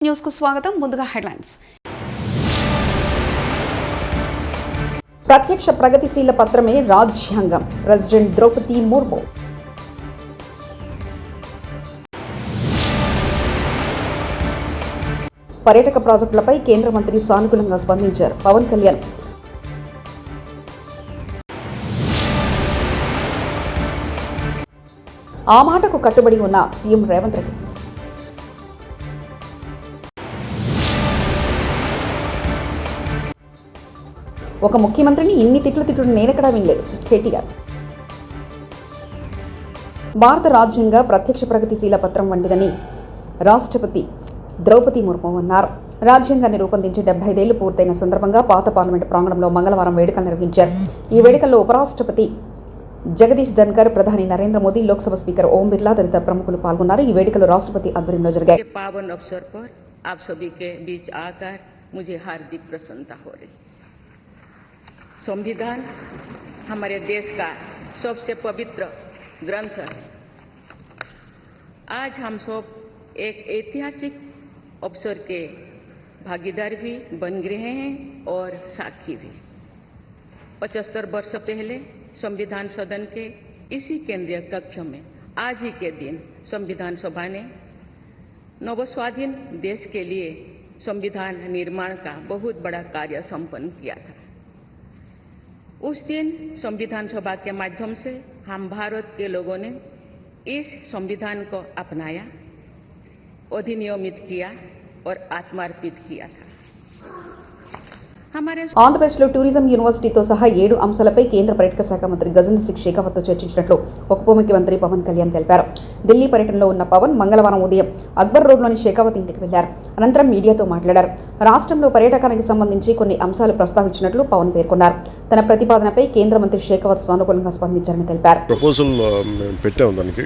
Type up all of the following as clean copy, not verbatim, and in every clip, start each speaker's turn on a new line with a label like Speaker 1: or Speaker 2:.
Speaker 1: News కు స్వాగతం. ముందుగా హెడ్లైన్స్. ప్రత్యక్ష ప్రగతిశీల పత్రమే రాజ్యాంగం. ప్రెసిడెంట్ ద్రౌపది ముర్ము. పర్యాటక ప్రాజెక్టులపై కేంద్ర మంత్రి సానుకూలంగా స్పందించారు పవన్ కళ్యాణ్. ఆ మాటకు కట్టుబడి ఉన్న సీఎం రేవంత్ రెడ్డి. ఒక ముఖ్యమంత్రిని ఇన్ని తిట్లు నేనెక్కడా వినలేదు కేటీఆర్. భారత రాజ్యాంగ ప్రత్యక్ష ప్రగతిశీల పత్రం వంటిదని రాష్ట్రపతి ద్రౌపది ముర్ము అన్నారు. రాజ్యాంగాన్ని రూపొందించి 75 ఏళ్లు పూర్తయిన సందర్భంగా పాత పార్లమెంటు ప్రాంగణంలో మంగళవారం వేడుకలు నిర్వహించారు. ఈ వేడుకల్లో ఉపరాష్ట్రపతి జగదీష్ ధన్కర్, ప్రధాని నరేంద్ర మోదీ, లోక్సభ స్పీకర్ ఓం బిర్లా తదితర ప్రముఖులు పాల్గొన్నారు. ఈ వేడుకలు రాష్ట్రపతి ఆధ్వర్యంలో జరిగాయి.
Speaker 2: संविधान हमारे देश का सबसे पवित्र ग्रंथ है। आज हम सब एक ऐतिहासिक अवसर के भागीदार भी बन गए हैं और साक्षी भी। 75 वर्ष पहले संविधान सदन के इसी केंद्रीय कक्ष में आज ही के दिन संविधान सभा ने नवस्वाधीन देश के लिए संविधान निर्माण का बहुत बड़ा कार्य संपन्न किया था। उस दिन संविधान सभा के माध्यम से हम भारत के लोगों ने इस संविधान को अपनाया, अधिनियमित किया और आत्मार्पित किया था।
Speaker 1: ఆంధ్రప్రదేశ్లో టూరిజం యూనివర్సిటీతో సహా 7 అంశాలపై కేంద్ర పర్యాటక శాఖ మంత్రి గజేంద్ర సింగ్ షెకావత్తో చర్చించినట్లు ఉప ముఖ్యమంత్రి పవన్ కళ్యాణ్ తెలిపారు. ఢిల్లీ పర్యటనలో ఉన్న పవన్ మంగళవారం ఉదయం అక్బర్ రోడ్లోని షెకావత్ ఇంటికి వెళ్లారు. అనంతరం మీడియాతో మాట్లాడారు. రాష్ట్రంలో పర్యాటకానికి సంబంధించి కొన్ని అంశాలు ప్రస్తావించినట్లు పవన్ పేర్కొన్నారు. తన ప్రతిపాదనపై కేంద్ర మంత్రి షెకావత్ సానుకూలంగా స్పందించారని తెలిపారు.
Speaker 3: ప్రపోజల్ పెట్టాము, దానికి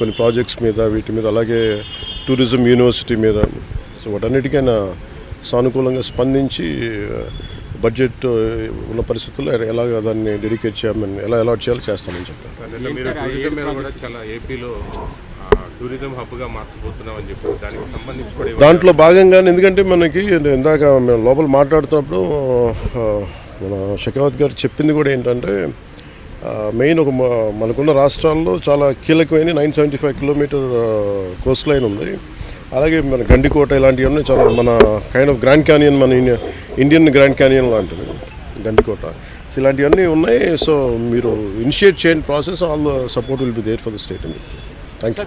Speaker 3: కొన్ని ప్రాజెక్ట్స్ మీద, వీటి మీద, అలాగే టూరిజం యూనివర్సిటీ మీద, సో వాటన్నిటికైనా సానుకూలంగా స్పందించి బడ్జెట్ ఉన్న పరిస్థితుల్లో ఎలాగ దాన్ని డెడికేట్ చేయమని, ఎలా అలాట్ చేయాలో చేస్తామని చెప్పారు. దాంట్లో భాగంగానే, ఎందుకంటే మనకి ఇందాక మేము లోపల మాట్లాడుతున్నప్పుడు మన షెకావత్ గారు చెప్పింది కూడా ఏంటంటే, మెయిన్ ఒక మనకున్న రాష్ట్రాల్లో చాలా కీలకమైన 975 కిలోమీటర్ కోస్ట్ లైన్ ఉంది. అలాగే మన గండికోట ఇలాంటివన్నీ చాలా మన కైండ్ ఆఫ్ గ్రాండ్ క్యానియన్, మన ఇండియన్ గ్రాండ్ క్యానియన్ లాంటిది గండికోట. సో ఇలాంటివన్నీ ఉన్నాయి. సో మీరు ఇనిషియేట్ చేయండి process, all the support will be there for the state. Thank you.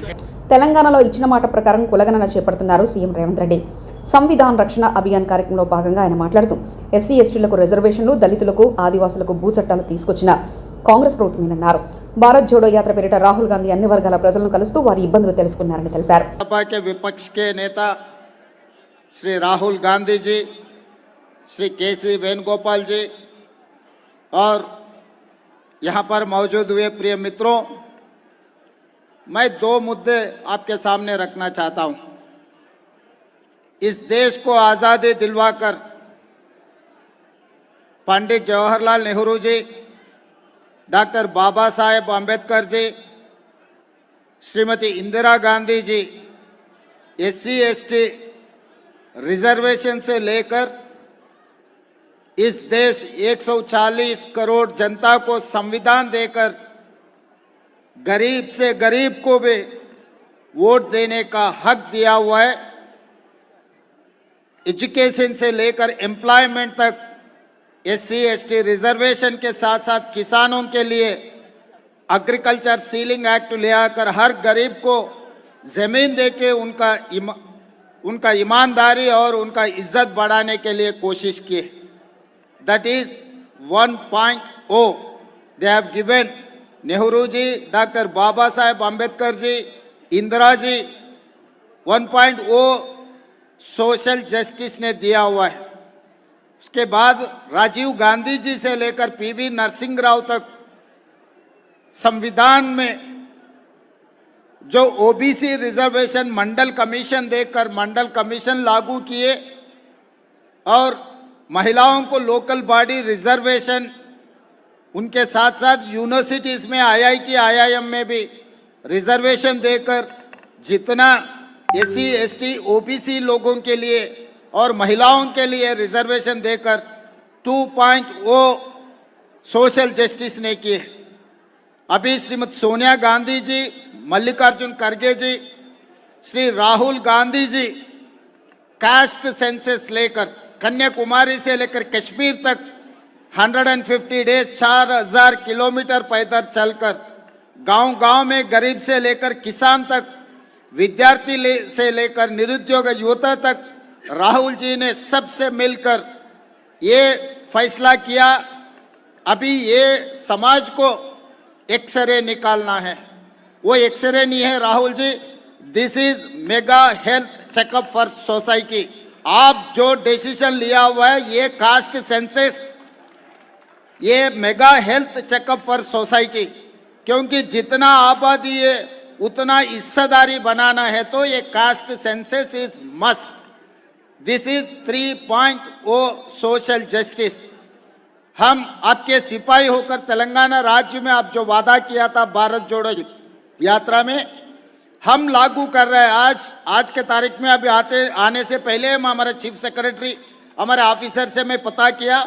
Speaker 1: తెలంగాణలో ఇచ్చిన మాట ప్రకారం కులగణన చేపడుతున్నారు సీఎం రేవంత్ రెడ్డి. సంవిధాన్ రక్షణ అభియాన్ కార్యక్రమంలో భాగంగా ఆయన మాట్లాడుతూ ఎస్సీ ఎస్టీలకు రిజర్వేషన్లు, దళితులకు, ఆదివాసులకు భూ చట్టాలు తీసుకొచ్చిన కాంగ్రెస్ ప్రభుత్వమేనన్నారు. భారత్ జోడో యాత్ర పేరిట రాహుల్ గాంధీ అన్ని వర్గాల ప్రజలను కలుస్తూ వారి ఇబ్బందులు తెలుసుకున్నారని తెలిపారు.
Speaker 4: विपक्ष के नेता श्री राहुल गांधी जी, श्री के.सी. वेणुगोपाल जी और यहाँ पर मौजूद हुए प्रिय मित्रों, मैं 2 मुद्दे आपके सामने रखना चाहता हूँ। इस देश को आज़ादी दिलवाकर पंडित जवाहरलाल नेहरू जी, डॉक्टर बाबा साहेब अम्बेडकर जी, Shrimati Indira Gandhi ji SC ST reservation से लेकर इस देश 140 करोड़ जनता को संविधान देकर गरीब से गरीब को भी वोट देने का हक दिया हुआ है। एजुकेशन से लेकर एम्प्लॉयमेंट तक एससी एसटी रिजर्वेशन के साथ साथ किसानों के लिए एग्रीकल्चर सीलिंग एक्ट ले आकर हर गरीब को ज़मीन देके उनका ईमानदारी और उनका इज्जत बढ़ाने के लिए कोशिश की। That is 1.0 they have given. Nehru ji, doctor Baba Saheb Ambedkar ji, Indira ji, 1.0 social justice ने दिया हुआ है। उसके बाद राजीव गांधी जी से लेकर पीवी नरसिंह राव तक संविधान में जो ओबीसी रिजर्वेशन मंडल कमीशन देकर मंडल कमीशन लागू किए और महिलाओं को लोकल बॉडी रिजर्वेशन, उनके साथ साथ यूनिवर्सिटीज़ में आईआईटी आईआईएम में भी रिजर्वेशन देकर जितना एससी एसटी ओबीसी लोगों के लिए और महिलाओं के लिए रिजर्वेशन देकर 2.0 सोशल जस्टिस ने की है। अभी श्रीमती सोनिया गांधी जी, मल्लिकार्जुन खड़गे जी, श्री राहुल गांधी जी कास्ट सेंसस लेकर कन्याकुमारी से लेकर कश्मीर तक 150 डेज 4000 किलोमीटर पैदल चलकर गांव-गांव में गरीब से लेकर किसान तक, विद्यार्थी से लेकर निरुद्योग युवता तक राहुल जी ने सबसे मिलकर ये फैसला किया। अभी ये समाज को एक्सरे निकालना है, वो एक्सरे नहीं है Rahul ji, this is mega health checkup for society. आप जो डिसीजन लिया हुआ है ये कास्ट सेंसस, ये mega health checkup for society, क्योंकि जितना आबादी है उतना हिस्सेदारी बनाना है तो ये caste census is must. This is 3.0 social justice. हम आपके सिपाही होकर तेलंगाना राज्य में आप जो वादा किया था भारत जोड़ो यात्रा में, हम लागू कर रहे हैं। आज के तारीख में अभी आने से पहले हम हमारे चीफ सेक्रेटरी हमारे ऑफिसर से मैं पता किया,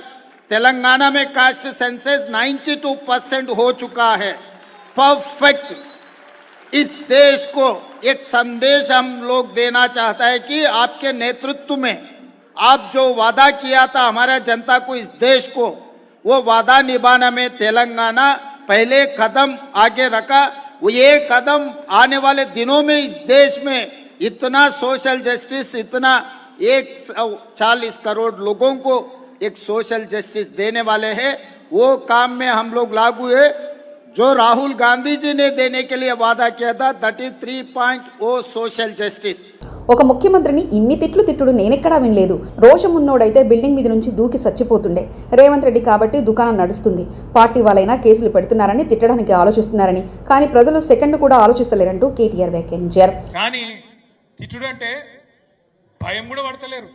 Speaker 4: तेलंगाना में कास्ट सेंसस 92% हो चुका है, परफेक्ट। इस देश को एक संदेश हम लोग देना चाहता है कि आपके नेतृत्व में आप जो वादा किया था हमारा जनता को, इस देश को, वो वादा निभाने में तेलंगाना पहले कदम आगे रखा। वो ये कदम आने वाले दिनों में इस देश में इतना सोशल जस्टिस, इतना 140 करोड़ लोगों को एक सोशल जस्टिस देने वाले हैं, वो काम में हम लोग लागू है। जो राहुल गांधी जी ने देने के लिए वादा किया था, दैट इज 3.0 सोशल जस्टिस।
Speaker 1: ఒక ముఖ్యమంత్రిని ఇన్ని తిట్టుడు నేనెక్కడా వినలేదు. రోషం ఉన్నోడైతే బిల్డింగ్ మీద నుంచి దూకి చచ్చిపోతుండే. రేవంత్ రెడ్డి కాబట్టి దుకాణం నడుస్తుంది. పార్టీ వాళ్ళైనా కేసులు పెడుతున్నారని తిట్టడానికి ఆలోచిస్తున్నారని, కానీ ప్రజలు సెకండ్ కూడా ఆలోచిస్తలేరంటూ కేటీఆర్ వ్యాఖ్యానించారు.
Speaker 5: కానీ తిట్టుడు అంటే భయం కూడా పడతలేరు.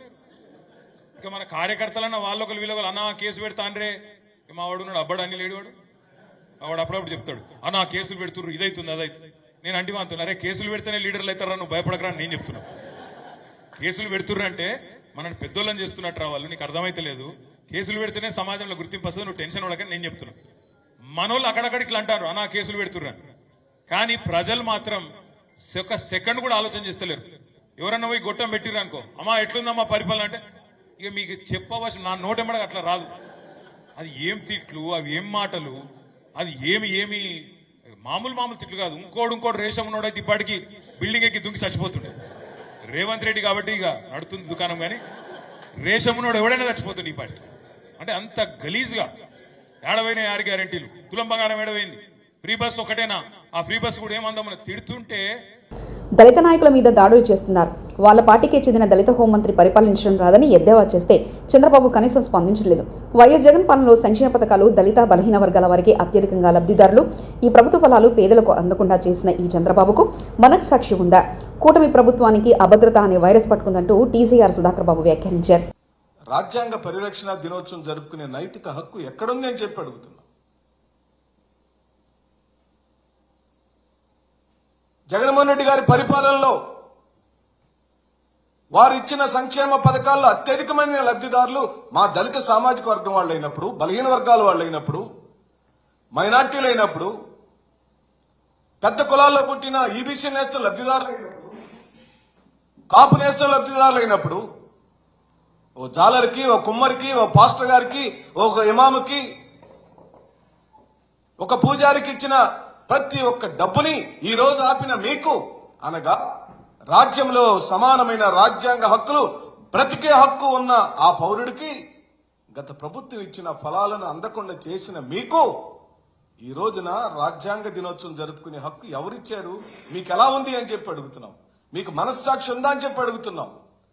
Speaker 5: ఇక మన కార్యకర్తలన్న వాళ్ళొకరు వీళ్ళొకరు అన్నా కేసు పెడతాండ్రే, మా వాడు ఉన్నాడు అబ్బడు అని లేడు, వాడు అప్పుడప్పుడు చెప్తాడు అన్నా కేసులు పెడుతుర్రు, ఇదైతుంది అదైతుంది. నేను అంటి అంటున్నా, అరే కేసులు పెడితేనే లీడర్లు అవుతారా, నువ్వు భయపడకరా అని నేను చెప్తున్నా. కేసులు పెడుతుర్రు అంటే మనల్ని పెద్దోళ్ళని చేస్తున్నట్టు రా వాళ్ళు, నీకు అర్థమైతే లేదు. కేసులు పెడితేనే సమాజంలో గుర్తింపు వస్తుంది, నువ్వు టెన్షన్ పడకని నేను చెప్తున్నా. మనోళ్ళు అక్కడక్కడ ఇట్లా అంటారు అన్నా కేసులు పెడుతుర్రు అని, కానీ ప్రజలు మాత్రం ఒక సెకండ్ కూడా ఆలోచన చేస్తలేరు. ఎవరన్నా పోయి గొట్టం పెట్టిర్రు అనుకో, అమ్మా ఎట్లుందమ్మా పరిపాలన అంటే ఇక మీకు చెప్పవలసిన నా నోటెమ్మడ అట్లా రాదు. అది ఏం తిట్లు, అవి ఏం మాటలు, అది ఏమి మామూలు తిట్లు కాదు. ఇంకోడు రేషం ఉన్నోడైతే ఇప్పటికీ బిల్డింగ్ ఎక్కి దుంకి చచ్చిపోతుండే. రేవంత్ రెడ్డి కాబట్టి ఇక నడుతుంది దుకాణం, కానీ రేషం ఉన్నోడు ఎవడైనా చచ్చిపోతుండే ఈ పార్టీ. అంటే అంత గలీజ్గా ఏడవైన 6 గ్యారెంటీలు, తులం బంగారం ఏడవైంది, ఫ్రీ బస్ ఒకటేనా, ఆ ఫ్రీ బస్ కూడా ఏమందామని తిడుతుంటే.
Speaker 1: దళిత నాయకుల మీద దాడులు చేస్తున్నారు. వాళ్ళ పార్టీకే చెందిన దళిత హోంమంత్రి పరిపాలించడం రాదని ఎద్దేవా చేస్తే చంద్రబాబు కనీసం స్పందించలేదు. వైఎస్ జగన్ పాలనలో సంక్షేమ పథకాలు దళిత బలహీన వర్గాల వారికి అత్యధికంగా లబ్ధిదారులు, ఈ ప్రభుత్వ ఫలాలు పేదలకు అందకుండా చేసిన ఈ చంద్రబాబుకు మనస్సాక్షి ఉందా? కూటమి ప్రభుత్వానికి అభద్రత అనే వైరస్ పట్టుకుందంటూ టీసీఆర్ సుధాకర్ బాబు వ్యాఖ్యానించారు.
Speaker 6: రాజ్యాంగ పరిరక్షణ దినోత్సవం జరుపుకునే నైతిక హక్కు ఎక్కడుంది అని చెప్పి అడుగుతున్నా. జగన్మోహన్ రెడ్డి గారి పరిపాలనలో వారు ఇచ్చిన సంక్షేమ పథకాల్లో అత్యధికమైన లబ్ధిదారులు మా దళిత సామాజిక వర్గం వాళ్ళు అయినప్పుడు, బలహీన వర్గాల వాళ్ళు అయినప్పుడు, మైనార్టీలు అయినప్పుడు, పెద్ద కులాల్లో పుట్టిన ఈబీసీ నేస్తలు లబ్ధిదారులు అయినప్పుడు, కాపు నేస్తలు లబ్ధిదారులు అయినప్పుడు, ఓ జాలర్కి, ఓ కుమ్మరికి, ఓ పాస్టర్ గారికి, ఒక ఇమాముకి, ఒక పూజారికి ఇచ్చిన ప్రతి ఒక్క డబ్బుని ఈ రోజు ఆపిన మీకు, అనగా రాజ్యంలో సమానమైన రాజ్యాంగ హక్కులు, బ్రతికే హక్కు ఉన్న ఆ పౌరుడికి గత ప్రభుత్వం ఇచ్చిన ఫలాలను అందకుండా చేసిన మీకు ఈ రోజున రాజ్యాంగ దినోత్సవం జరుపుకునే హక్కు ఎవరిచ్చారు? మీకు ఎలా ఉంది అని చెప్పి అడుగుతున్నాం. మీకు మనస్సాక్షి ఉందా అని చెప్పి అడుగుతున్నాం.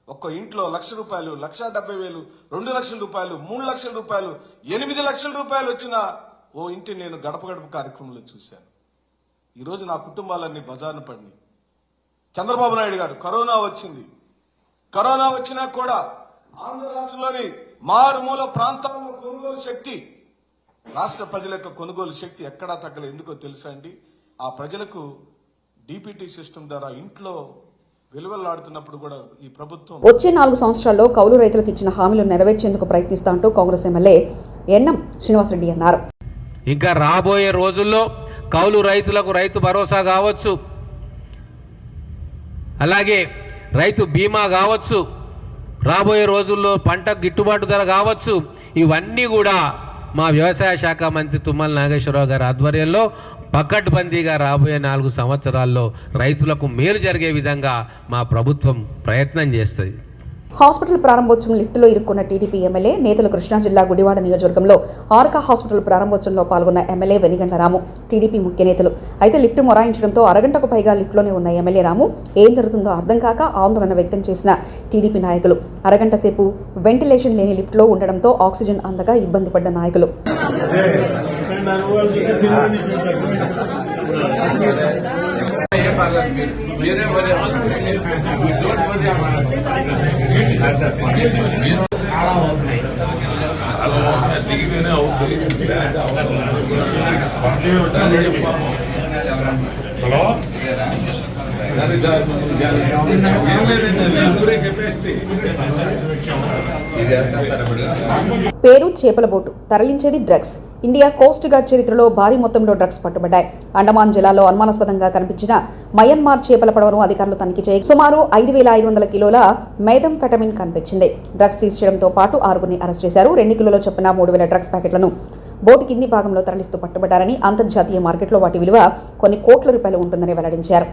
Speaker 6: ఒక్క ఇంట్లో 1,00,000 రూపాయలు, 1,70,000, 2 లక్షల రూపాయలు, 3 లక్షల రూపాయలు, 8 లక్షల రూపాయలు వచ్చిన ఓ ఇంటి నేను గడప గడప కార్యక్రమంలో చూశాను. ఈరోజు నా కుటుంబాలన్నీ బజార్ను పడినాయి. చంద్రబాబు నాయుడు గారు కరోనా వచ్చింది, కరోనా వచ్చినా కూడా ఆంధ్ర రాష్ట్రంలోని మారుమూల ప్రాంతాల్లో కొనుగోలు శక్తి, రాష్ట్ర ప్రజల యొక్క కొనుగోలు శక్తి ఎక్కడా తగ్గలేదు. ఎందుకో తెలుసా అండి? ఆ ప్రజలకు డీపీటీ సిస్టమ్ ద్వారా ఇంట్లో విలువలాడుతున్నప్పుడు కూడా ఈ ప్రభుత్వం
Speaker 1: వచ్చే 4 సంవత్సరాల్లో కౌలు రైతులకు ఇచ్చిన హామీలు నెరవేర్చేందుకు ప్రయత్నిస్తా అంటూ కాంగ్రెస్ ఎమ్మెల్యే ఎన్ఎం శ్రీనివాసరెడ్డి అన్నారు.
Speaker 7: ఇంకా రాబోయే రోజుల్లో కౌలు రైతులకు రైతు భరోసా కావచ్చు, అలాగే రైతు బీమా కావచ్చు, రాబోయే రోజుల్లో పంట గిట్టుబాటు ధర కావచ్చు, ఇవన్నీ కూడా మా వ్యవసాయ శాఖ మంత్రి తుమ్మల నాగేశ్వరరావు గారి ఆధ్వర్యంలో పకడ్బందీగా రాబోయే 4 సంవత్సరాల్లో రైతులకు మేలు జరిగే విధంగా మా ప్రభుత్వం ప్రయత్నం చేస్తుంది.
Speaker 1: హాస్పిటల్ ప్రారంభోత్సవం లిఫ్టులో ఇరుక్కున్న టీడీపీ ఎమ్మెల్యే నేతలు కృష్ణా జిల్లా గుడివాడ నియోజకవర్గంలో ఆర్కా హాస్పిటల్ ప్రారంభోత్సవంలో పాల్గొన్న ఎమ్మెల్యే వెనిగండ్ల రాము టీడీపీ ముఖ్య నేతలు. అయితే లిఫ్టు మొరాయించడంతో అరగంటకు పైగా లిఫ్టులోనే ఉన్న ఎమ్మెల్యే రాము ఏం జరుగుతుందో అర్థం కాక ఆందోళన వ్యక్తం చేసిన టీడీపీ నాయకులు అరగంట సేపు వెంటిలేషన్ లేని లిఫ్టులో ఉండడంతో ఆక్సిజన్ అందగా ఇబ్బంది పడ్డ నాయకులు పేరు చేపల బోటు, తరలించేది డ్రగ్స్. ఇండియా కోస్ట్ గార్డ్ చరిత్రలో భారీ మొత్తంలో డ్రగ్స్ పట్టుబడ్డాయి. అండమాన్ జిల్లాలో అనుమానాస్పదంగా కనిపించిన మయన్మార్ చేపల పడవను అధికారులు తనిఖీ చేయి సుమారు 5,500 కిలోల మెథంఫెటమిన్ కనిపించింది. డ్రగ్స్ సీజ్ చేయడంతో పాటు 6గురిని అరెస్ట్ చేశారు. 2 కిలోల చొప్పున 3,000 డ్రగ్స్ ప్యాకెట్లను బోటు కింది భాగంలో తరలిస్తూ పట్టుబడ్డారని, అంతర్జాతీయ మార్కెట్లో వాటి విలువ కొన్ని కోట్ల రూపాయలు ఉంటుందని వెల్లడించారు.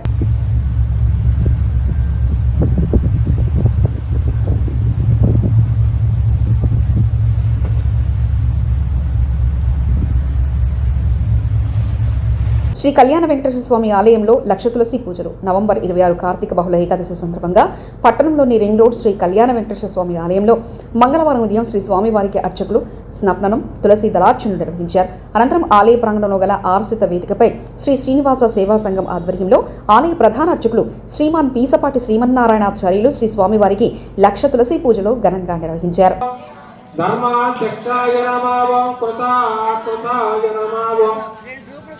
Speaker 1: శ్రీ కళ్యాణ వెంకటేశ్వర స్వామి ఆలయంలో లక్ష తులసి పూజలు. నవంబర్ 26 కార్తీక బహుళ ఏకాదశి సందర్భంగా పట్టణంలోని రింగ్ రోడ్ శ్రీ కళ్యాణ వెంకటేశ్వర స్వామి ఆలయంలో మంగళవారం ఉదయం శ్రీ స్వామివారికి అర్చకులు స్నాపనం, తులసి దళార్చనలు నిర్వహించారు. అనంతరం ఆలయ ప్రాంగణంలో గల ఆర్సిత వేదికపై శ్రీ శ్రీనివాస సేవా సంఘం ఆధ్వర్యంలో ఆలయ ప్రధాన అర్చకులు శ్రీమాన్ పీసపాటి శ్రీమన్నారాయణాచార్యులు శ్రీ స్వామివారికి లక్ష తులసి పూజలు ఘనంగా నిర్వహించారు.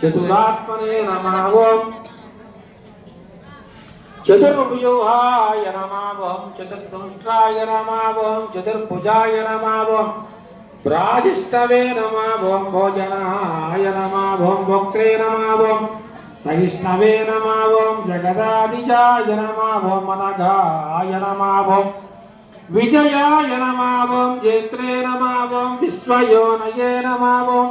Speaker 8: చతురాత్మనే నమః ఓం చతుర్వ్యూహాయ నమః ఓం చతుర్దంష్ట్రాయ నమః ఓం చతుర్భుజాయ నమః ఓం ప్రాజిష్టవే నమః ఓం భోజనాయ నమః ఓం భోక్త్రే నమః ఓం సహిష్ణవే నమః ఓం జగదాదిజాయ నమః ఓం అనఘాయ నమః ఓం విజయాయ నమః ఓం జేత్రే నమః ఓం విశ్వయోనయే నమః ఓం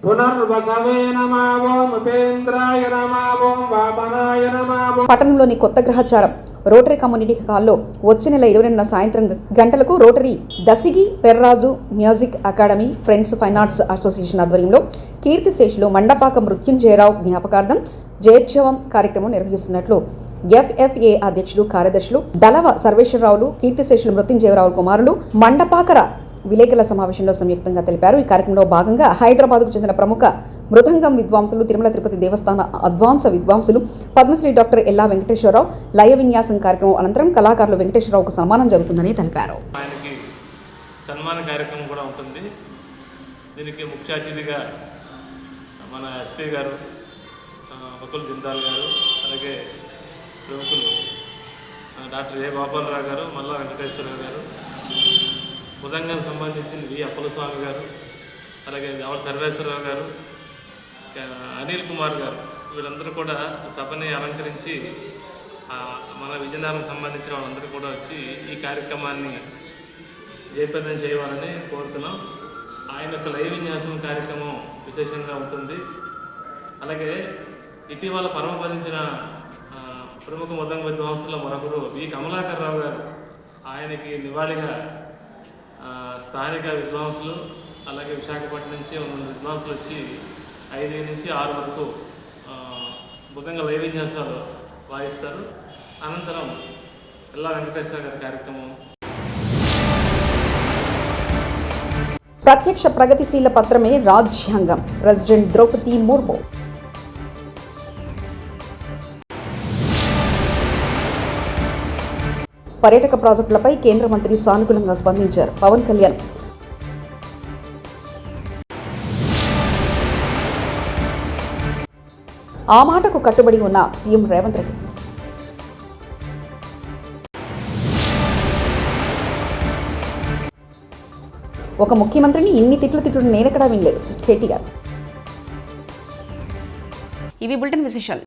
Speaker 8: పునర్వసవే నమః ఓం ఉపేంద్రాయ నమః ఓం వామనాయ నమః.
Speaker 1: పట్టణంలోని కొత్త గ్రహచారం రోటరీ కమ్యూనిటీ హాల్లో వచ్చే నెల 22న సాయంత్రం గంటలకు rotary Dasigi Perraju music academy friends fine arts association ఆధ్వర్యంలో కీర్తిశేషులు మండపాక మృత్యుంజయరావు జ్ఞాపకార్థం జయోత్సవం కార్యక్రమం నిర్వహిస్తున్నట్లు ఎఫ్ఎఫ్ఏ అధ్యక్షులు కార్యదర్శులు దళవ సర్వేశ్వరరావులు, కీర్తిశేషులు మృత్యుంజయరావు కుమారులు మండపాకర విలేకరుల సమావేశంలో సంయుక్తంగా తెలిపారు. ఈ కార్యక్రమంలో భాగంగా హైదరాబాద్కు చెందిన ప్రముఖ మృదంగం విద్వాంసులు, తిరుమల తిరుపతి దేవస్థాన అడ్వాన్స్ విద్వాంసులు పద్మశ్రీ డాక్టర్ ఎల్లా వెంకటేశ్వరరావు లయ విన్యాసం కార్యక్రమం అనంతరం కళాకారులు వెంకటేశ్వరరావుకు సన్మానం జరుగుతుందని తెలిపారు.
Speaker 9: ఆయనకి సన్మాన కార్యక్రమం కూడా ఉంటుంది. దీనికి ముఖ్య అతిథిగా మన ఎస్పీ గారు, బకుల్ జిందాల్ గారు, అలాగే ప్రముఖులు డాక్టర్ ఏ గోపాలరావు గారు, మల్లా వెంకటేశ్వరరావు గారు, మృదంగం సంబంధించిన వి అప్పలస్వామి గారు, అలాగే దళవ సర్వేశ్వరరావు గారు, అనిల్ కుమార్ గారు, వీళ్ళందరూ కూడా సభని అలంకరించి మన విజయనగరం సంబంధించిన వాళ్ళందరూ కూడా వచ్చి ఈ కార్యక్రమాన్ని జయప్రదం చేయాలని కోరుతున్నాం. ఆయన యొక్క లైవ్ విన్యాసం కార్యక్రమం విశేషంగా ఉంటుంది. అలాగే ఇటీవల పరమపదించిన ప్రముఖ మృదంగ విద్వాంసుల్లో మరొకరు వి కమలాకర్ రావు గారు. ఆయనకి నివాళిగా స్థానిక విద్వాంసులు, అలాగే విశాఖపట్నం నుంచి 100 విద్వాంసులు వచ్చి 5 నుంచి 6 వరకు మృదంగ లైవ్ విన్యాసాలు వాయిస్తారు. అనంతరం ఎల్లా వెంకటేశ్వర గారి కార్యక్రమం.
Speaker 1: ప్రత్యక్ష ప్రగతిశీల పత్రమే రాజ్యాంగం. ప్రెసిడెంట్ ద్రౌపది ముర్ము. పర్యాటక ప్రాజెక్టులపై కేంద్ర మంత్రి సానుకూలంగా స్పందించారు పవన్ కళ్యాణ్. ఆ మాటకు కట్టుబడి ఉన్న సీఎం రేవంత్ రెడ్డి. ఒక ముఖ్యమంత్రిని ఇన్ని తిట్లు నేనెక్కడా వినలేదు కేటీఆర్. ఇవి బులెటిన్ విశేషాలు.